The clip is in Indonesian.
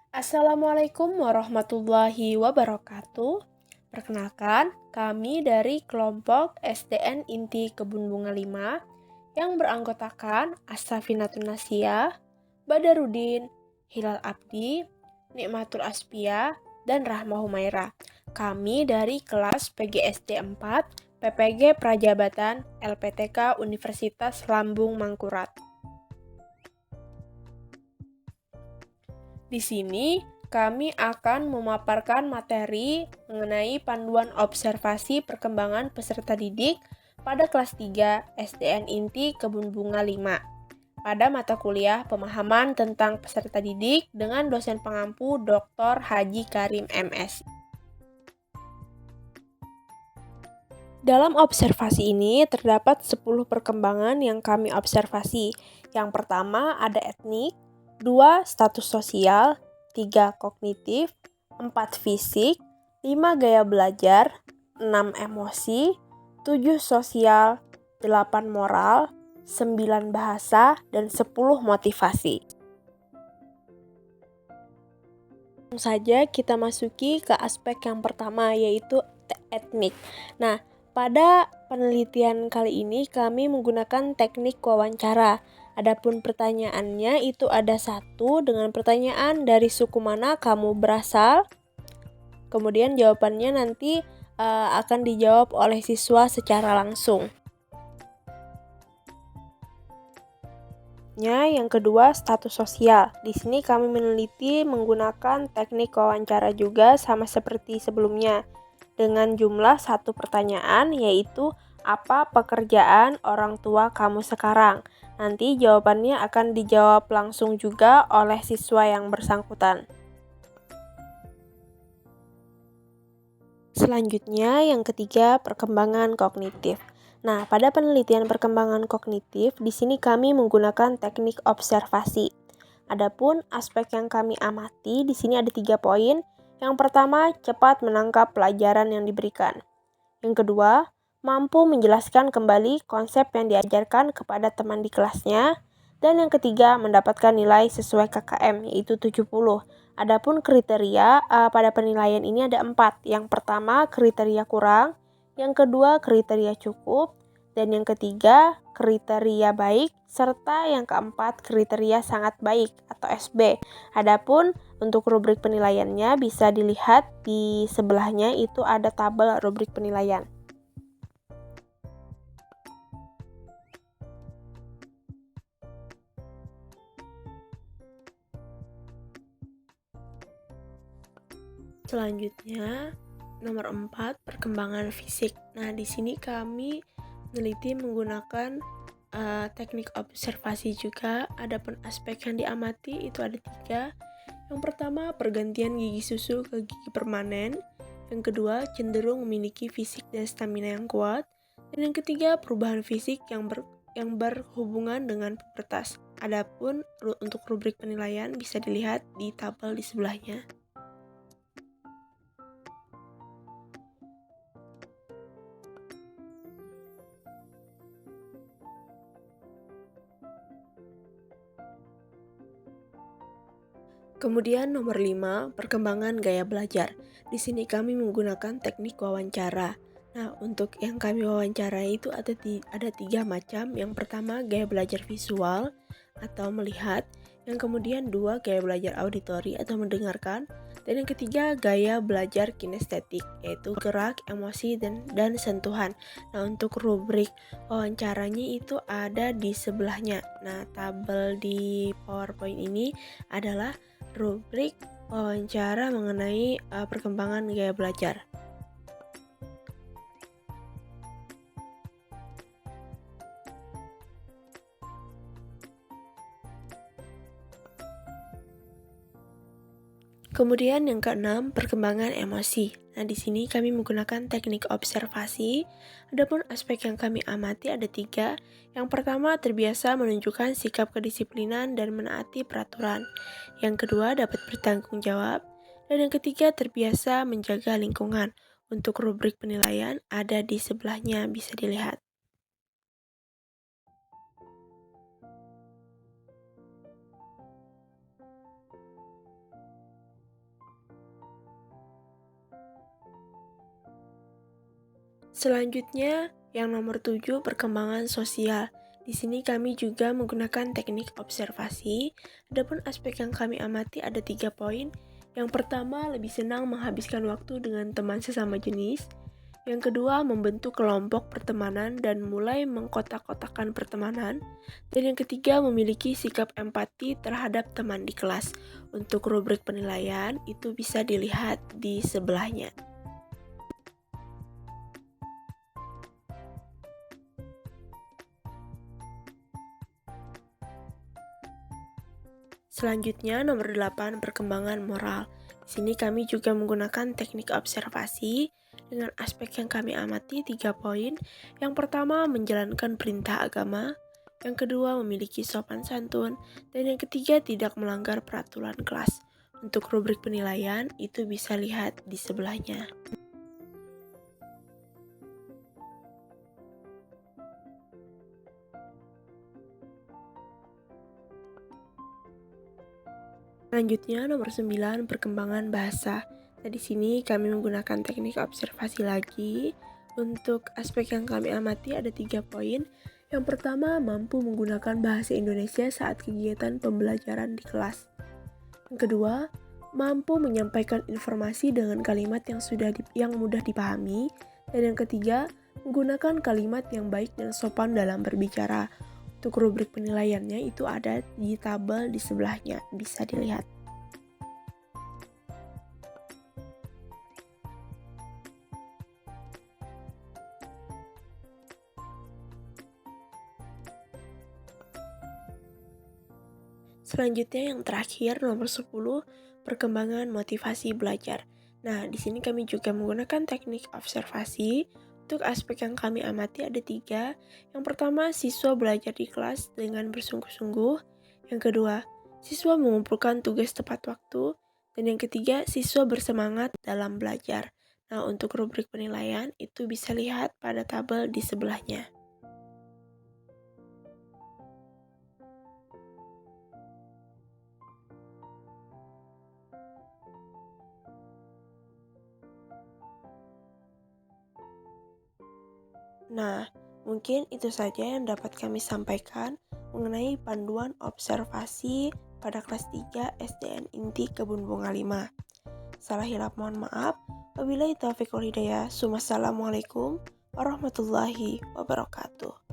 Assalamualaikum warahmatullahi wabarakatuh. Perkenalkan, kami dari kelompok SDN Inti Kebun Bunga 5 yang beranggotakan Asafinatun Nasia, Badarudin, Hilal Abdi, Nikmatul Aspia, dan Rahma Humaira. Kami dari kelas PGSD 4, PPG Prajabatan, LPTK Universitas Lambung Mangkurat. Di sini, kami akan memaparkan materi mengenai panduan observasi perkembangan peserta didik pada kelas 3 SDN Inti Kebun Bunga 5 pada mata kuliah pemahaman tentang peserta didik dengan dosen pengampu Dr. Haji Karim MS. Dalam observasi ini terdapat 10 perkembangan yang kami observasi. Yang pertama ada etnik, 2 status sosial, 3 kognitif, 4 fisik, 5 gaya belajar, 6 emosi, 7 sosial, 8 moral, 9 bahasa, dan 10 motivasi. Langsung saja kita masuki ke aspek yang pertama, yaitu etnik. Nah, pada penelitian kali ini kami menggunakan teknik wawancara. Adapun pertanyaannya itu ada satu dengan pertanyaan dari suku mana kamu berasal. Kemudian jawabannya nanti akan dijawab oleh siswa secara langsung. Yang kedua, status sosial. Di sini kami meneliti menggunakan teknik wawancara juga sama seperti sebelumnya. Dengan jumlah satu pertanyaan, yaitu apa pekerjaan orang tua kamu sekarang? Nanti jawabannya akan dijawab langsung juga oleh siswa yang bersangkutan. Selanjutnya, yang ketiga, perkembangan kognitif. Nah, pada penelitian perkembangan kognitif, di sini kami menggunakan teknik observasi. Adapun aspek yang kami amati, di sini ada 3 poin. Yang pertama, cepat menangkap pelajaran yang diberikan. Yang kedua, mampu menjelaskan kembali konsep yang diajarkan kepada teman di kelasnya. Dan yang ketiga, mendapatkan nilai sesuai KKM, yaitu 70. Adapun kriteria pada penilaian ini ada 4. Yang pertama, kriteria kurang. Yang kedua, kriteria cukup. Dan yang ketiga, kriteria baik. Serta yang keempat, kriteria sangat baik atau SB. Adapun untuk rubrik penilaiannya bisa dilihat di sebelahnya itu ada tabel rubrik penilaian. Selanjutnya, nomor 4, perkembangan fisik. Nah, di sini kami meneliti menggunakan teknik observasi juga. Adapun aspek yang diamati itu ada 3. Yang pertama, pergantian gigi susu ke gigi permanen. Yang kedua, cenderung memiliki fisik dan stamina yang kuat. Dan yang ketiga, perubahan fisik yang berhubungan dengan pubertas. Adapun untuk rubrik penilaian bisa dilihat di tabel di sebelahnya. Kemudian nomor 5, perkembangan gaya belajar. Di sini kami menggunakan teknik wawancara. Nah, untuk yang kami wawancarai itu ada 3 macam. Yang pertama, gaya belajar visual atau melihat. Yang kemudian 2, gaya belajar auditori atau mendengarkan. Dan yang ketiga, gaya belajar kinestetik, yaitu gerak, emosi, dan sentuhan. Nah, untuk rubrik wawancaranya itu ada di sebelahnya. Nah, tabel di PowerPoint ini adalah rubrik wawancara mengenai perkembangan gaya belajar. Kemudian yang keenam, perkembangan emosi. Nah, di sini kami menggunakan teknik observasi. Adapun aspek yang kami amati ada 3. Yang pertama, terbiasa menunjukkan sikap kedisiplinan dan menaati peraturan. Yang kedua, dapat bertanggung jawab. Dan yang ketiga, terbiasa menjaga lingkungan. Untuk rubrik penilaian ada di sebelahnya, bisa dilihat. Selanjutnya, yang nomor 7, perkembangan sosial. Di sini kami juga menggunakan teknik observasi. Adapun aspek yang kami amati ada 3 poin. Yang pertama, lebih senang menghabiskan waktu dengan teman sesama jenis. Yang kedua, membentuk kelompok pertemanan dan mulai mengkotak-kotakan pertemanan. Dan yang ketiga, memiliki sikap empati terhadap teman di kelas. Untuk rubrik penilaian, itu bisa dilihat di sebelahnya. Selanjutnya, nomor 8, perkembangan moral. Di sini kami juga menggunakan teknik observasi dengan aspek yang kami amati 3 poin. Yang pertama, menjalankan perintah agama. Yang kedua, memiliki sopan santun. Dan yang ketiga, tidak melanggar peraturan kelas. Untuk rubrik penilaian, itu bisa lihat di sebelahnya. Selanjutnya, nomor 9, perkembangan bahasa. Nah, di sini kami menggunakan teknik observasi lagi. Untuk aspek yang kami amati ada 3 poin. Yang pertama, mampu menggunakan bahasa Indonesia saat kegiatan pembelajaran di kelas. Yang kedua, mampu menyampaikan informasi dengan kalimat yang mudah dipahami. Dan yang ketiga, menggunakan kalimat yang baik dan sopan dalam berbicara. Untuk rubrik penilaiannya itu ada di tabel di sebelahnya, bisa dilihat. Selanjutnya yang terakhir nomor 10, perkembangan motivasi belajar. Nah, di sini kami juga menggunakan teknik observasi. Untuk aspek yang kami amati ada 3. Yang pertama, siswa belajar di kelas dengan bersungguh-sungguh. Yang kedua, siswa mengumpulkan tugas tepat waktu. Dan yang ketiga, siswa bersemangat dalam belajar. Nah, untuk rubrik penilaian itu bisa lihat pada tabel di sebelahnya. Nah, mungkin itu saja yang dapat kami sampaikan mengenai panduan observasi pada kelas 3 SDN Inti Kebun Bunga 5. Salah hilap mohon maaf. Wabillahi taufiq wal hidayah. Wassalamualaikum warahmatullahi wabarakatuh.